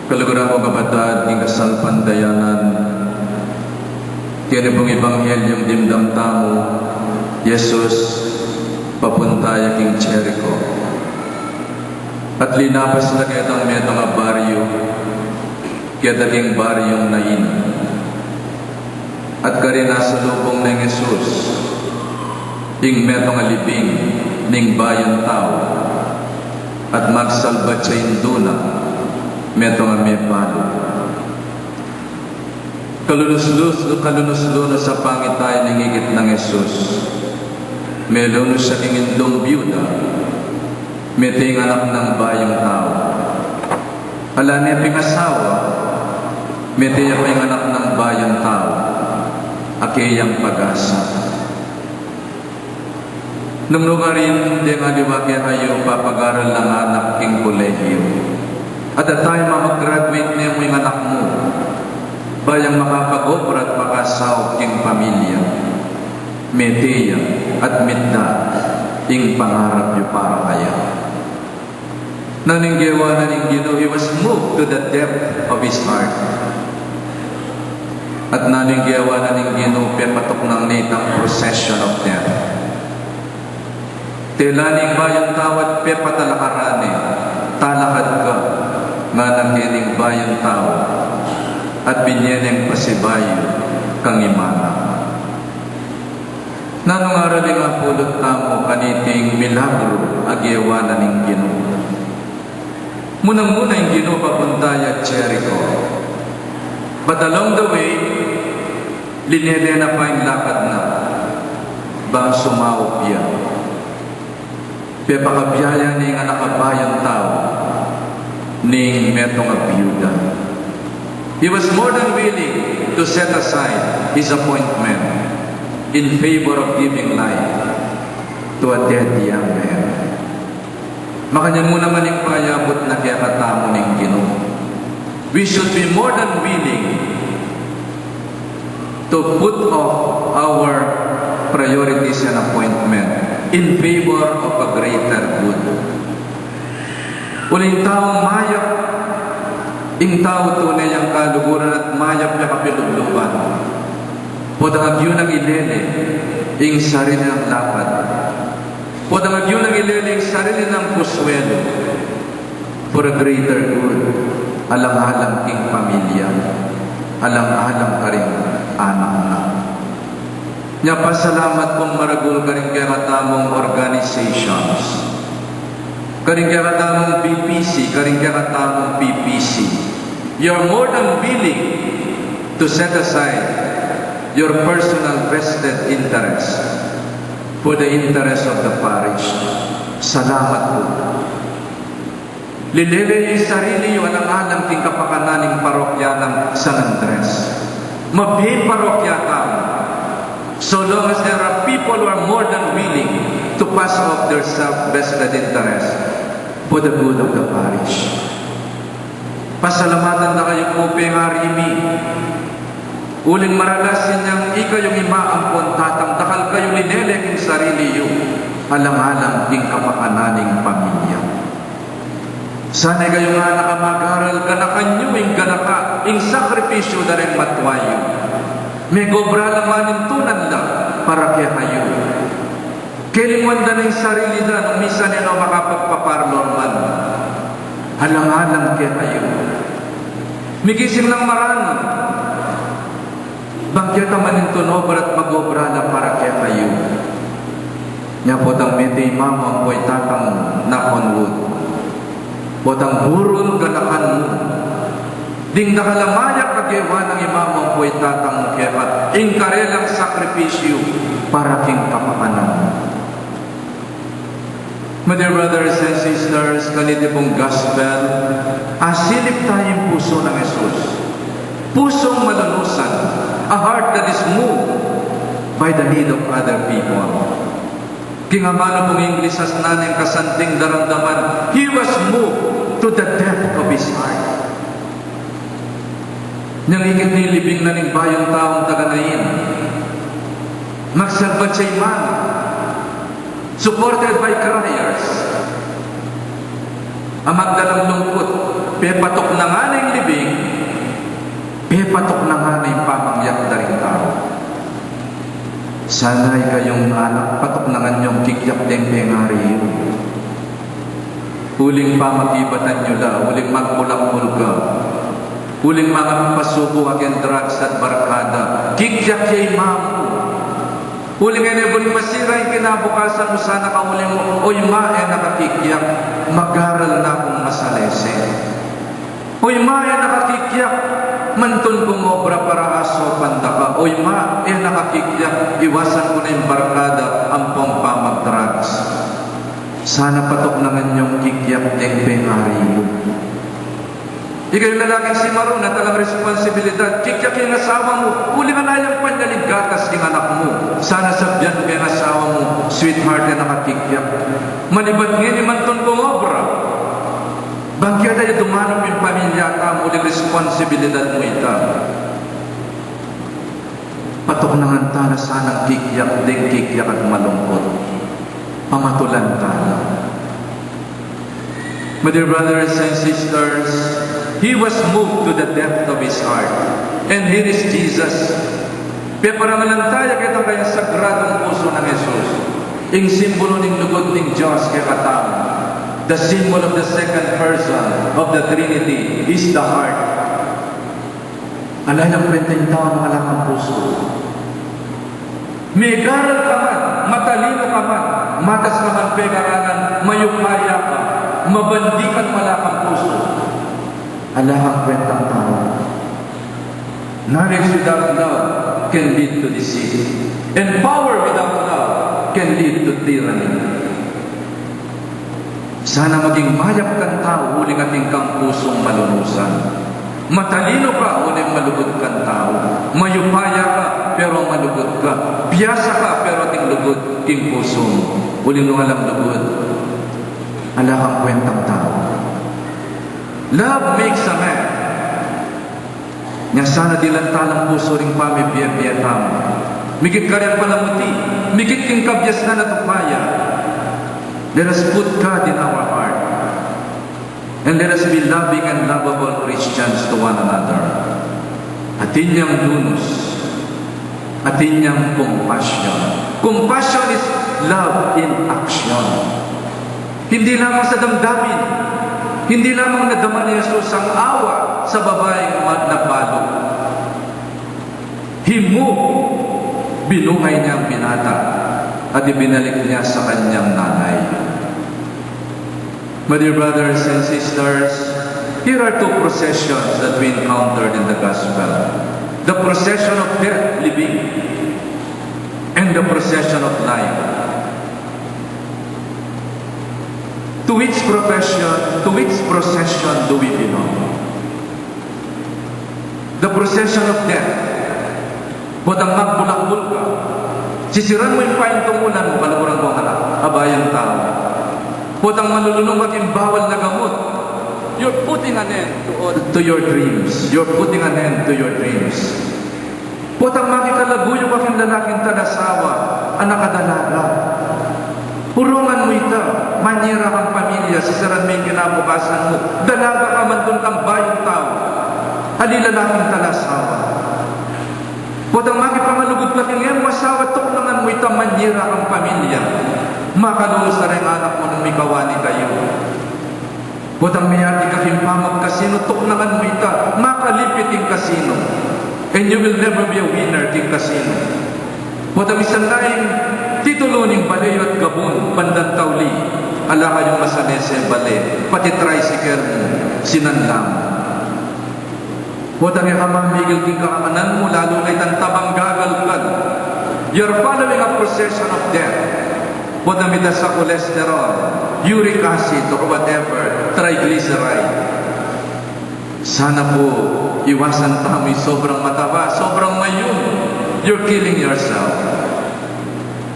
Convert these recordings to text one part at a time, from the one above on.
Kalugurang mo kapatid, ng kasal pandayanan, kaya pong Ebanghelyong dimdam tamo, Jesus, papunta yaking Jericho. At linapas na kaya itong metong baryo, kaya dating baryong Nain. At kaya nasa lubong ng Jesus, ing metong alibing, ning bayan tao, at magsalbat sa induna, metong amepalo. Kalunus-luno sa pangitay ng higit ng Jesus. Melono siya ingindong biyuda, meting anak ng bayang tao. Ala niya pingasawa, meting anak ng bayang tao, akiyang pag-asa. Nung lugarin, di nga liwagya kayo papag-aral ng anak king kolehiyo. At the time mag-graduate niya mo yung anak mo, bayang makapag-opera at makasaw king pamilya, meteya at midda, ing pangarap niyo para kaya. Naninggewa na ning Ginoo, he was moved to the depth of his heart. At naninggewa na ning Ginoo, patok ng nitang procession of death. Tilaning bayan tawad pe patalakarane, talakad ka, nga nakining bayan tao, at binyeneng pasibayo kang imana. Nanong araling ang pulot tamo kaniting milagro agyewa na ning Ginoo. Munang-muna yung Ginoo papunta at Jericho. But along the way, linede na pa yung lakad na, bang sumaup yan. Pepakabiyaya ni nga nakabayang tao, ning metong abiyuda. He was more than willing to set aside his appointment in favor of giving life to a dead young man. Makanyan mo naman yung payabot na kaya katamo ng Ginoo. We should be more than willing to put off our priorities and appointment in favor of a greater good. Uling taong mayap, ing tao tunay ang kaluguran at mayap niya kapilubluban. Podang agyo ng ilele, ing sarili ng lakad. Podang agyo ng ilele, ing sarili ng puswelo. For a greater good, alang-alang king pamilya, alang-alang ka rin anak na. Nya pasalamat kung maragul ka rin kaya katamong organizations, ka rin kaya katamong BPC, ka rin kaya katamong PPC. You're more than willing to set aside your personal vested interest for the interest of the parish. Salamat po. Lilele yung sarili yung alang-alang king kapakananing parokya ng San Andres. Mabhi parokya tamo. So long as there are people who are more than willing to pass off their self-vested interest for the good of the parish. Pasalamatan na kayo po, pengarimi. Uling maralasin niyang ikayong imaampon, tatangdakal kayong linelek yung sarili yung alang-alang yung kapakananing pamilya. Sana'y kayong nga nakamag-aral, ganakan nyo yung ganaka, yung sakripisyo na rin matwayo. May gobra naman yung tunan lang para kaya kayo. Kilimwanda na yung sarili na nung misa nila makapagpaparnorman. Halang-halang kaya kayo. Migising lang marano. Bangkita man yung tunobar at magobra na para kaya kayo. Nya potang mete mamo ang po'y tatang nakonwood. Potang burol ganakan mo. Ding nakalamaya kagewa ng imamong po'y tatang kaya ingkarelang sakripisyo para king kapakanan. My dear brothers and sisters, kanito pong gospel, asilip tayong puso ng Jesus. Pusong malulusan, a heart that is moved by the need of other people. Kingamano pong English as naneng kasanting daramdaman, he was moved to the depth of his heart. Nang higit nilibing na ning bayang taong taganayin, magsalbat siya iman, supported by criers. Ang magdalang lungkot, pepatok na nga ning ing libing, pepatok na nga na yung pamangyak na rin tao. Sana'y kayong anak, patok na nga niyong kikyak din pengari yun. Huling pamakibatan nyo la, huling magmulak-mul ka. Huling mga pasuko aking drugs at barkada, kikyak yay mamu. Huling enebon masira yung kinabukasan mo, sana ka huling mo, oy mae nakakikyak, mag-aral na akong masalese. Oy mae nakakikyak, mantun kong obra para aso panda ka. Oy mae nakakikyak, iwasan ko na yung barkada, ang pompa mag-drugs. Sana patok naman yung kikyak ng pengari mo. Ikay lalaking si Maru na talang responsibilidad, kikyak yung asawa mo, uli ka na yung panyaliggatas ng anak mo. Sana sabyan ka yung asawa mo, sweetheart na nakakikyak. Malibat ngayon yung mantun kong obra. Bangkya tayo dumanong yung pamilya ka, uli responsibilidad mo ita. Patok naman tala sanang kikyak, ding kikyak at malungkot. Pamatulan tala. My dear brothers and sisters, he was moved to the depth of his heart. And here is Jesus. Peparangalantaya kita kaya sagradong puso ng Jesus. Ing simbolo ng lugod ng Diyos kaya katao. The symbol of the second person of the Trinity is the heart. Alay ng 20 taon ng alakang puso. May garal ka man, matalino ka man, matas ka man pegaranan, mayupaya ka, mabandikan malakang puso. Alahang kwentang tao. Knowledge without love can lead to deceit. And power without love can lead to tyranny. Sana maging mayap kang tao, huling ating kang pusong malunusan. Matalino ka, huling malugod kang tao. Mayupaya ka, pero malugod ka. Biyasa ka, pero ating lugod, king pusong. Huling nung alam lugod. Alahang kwentang tao. Love makes a man. Nya sana dilantalang puso ring pamibiyabiyam. Mikit ka rin palamuti. Mikit king kabyas na natupaya. Let us put God in our heart. And let us be loving and lovable Christians to one another. Atin niyang dunus. Atin niyang compassion. Compassion is love in action. Hindi lamang sa damdamin. Hindi lamang nadama ni Jesus ang awa sa babaeng nabalo. Binuhay niya ang binata at ibinalik niya sa kanyang nanay. My dear brothers and sisters, here are two processions that we encountered in the gospel. The procession of death, living, and the procession of life. To which procession do we belong? The procession of death. Budang magbulak-bul ka. Sisiran mo yung paing tumulan, palaburan ko anak, abayang tao. Budang malulunong maging bawal na gamot. You're putting an end to your dreams. You're putting an end to your dreams. Budang makikalabuyo aking lalaking talasawa, anak kadalaga. Purungan mo ito, manyira kang pamilya, sisiran mo yung kinabukasan mo, dalaga ka man doon kang bayong tao, alilalaking talasawa. Putang makipangalugod ka kaya masawa, tuklangan mo ito, manyira kang pamilya, makalulus na rin anak mo nung may kawani kayo. Putang mayati ka kimpamag kasino, tuklangan mo ito, makalipit yung kasino, and you will never be a winner king kasino. Putang isang laing titulo ng balayo at gabon, bandang tauli, ala kayong masanese bale, pati tricycle mo, sinanlang. Putang ikamamigil king kakakanan mo, lalo kay tantabang gagalgal. You're following a procession of death. Putang ita sa cholesterol, uric acid, or whatever, triglyceride. Sana po, iwasan tamoy sobrang mataba, sobrang mayun. You're killing yourself.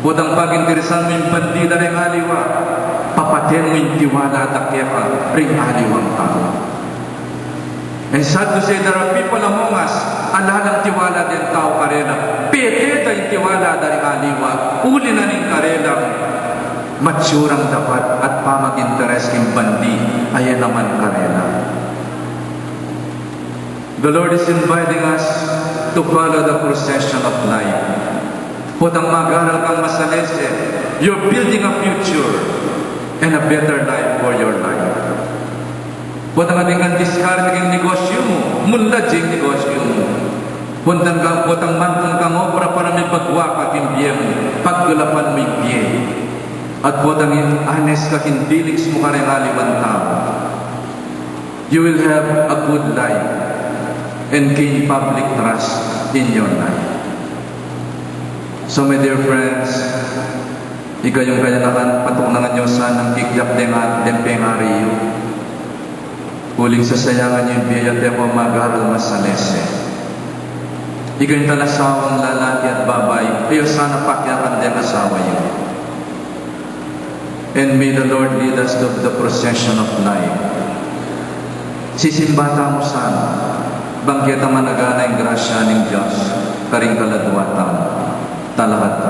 Putang pag-interesan mo yung bandida rin aliwa, papatin mo yung tiwala at akyaka rin aliwang tao. And sad to say, there are people among us, alalang tiwala din tao karela. Pete yung tiwala dari aliwa, uli na rin karela, matsurang dapat at pamag-interes yung bandi, ayan naman karela. The Lord is inviting us to follow the procession of life. Putang mag-aral kang masalese, you're building a future and a better life for your life. Putang ating kang diskarte kang negosyo mo, mula ding negosyo mo. Putang mantang kang obra para may pagwaka kimbiyem, paggulapan mo ibiye. At putang honest ka kindilig mo ka rin aliwan tao. You will have a good life and gain public trust in your life. So my dear friends, ikaw yung kayanakan patunangan nyo sa nang kikyap dempengariyo. Huling sasayangan nyo yung biyaya tepo mag-aral masalese. Ikaw yung talasawang lalaki at babay, kayo sana pakyakan din asawa yun. And may the Lord lead us to the procession of life. Sisimbata mo sana, bangketa managana yung grasya ng Diyos, karing kaladwatan, talahat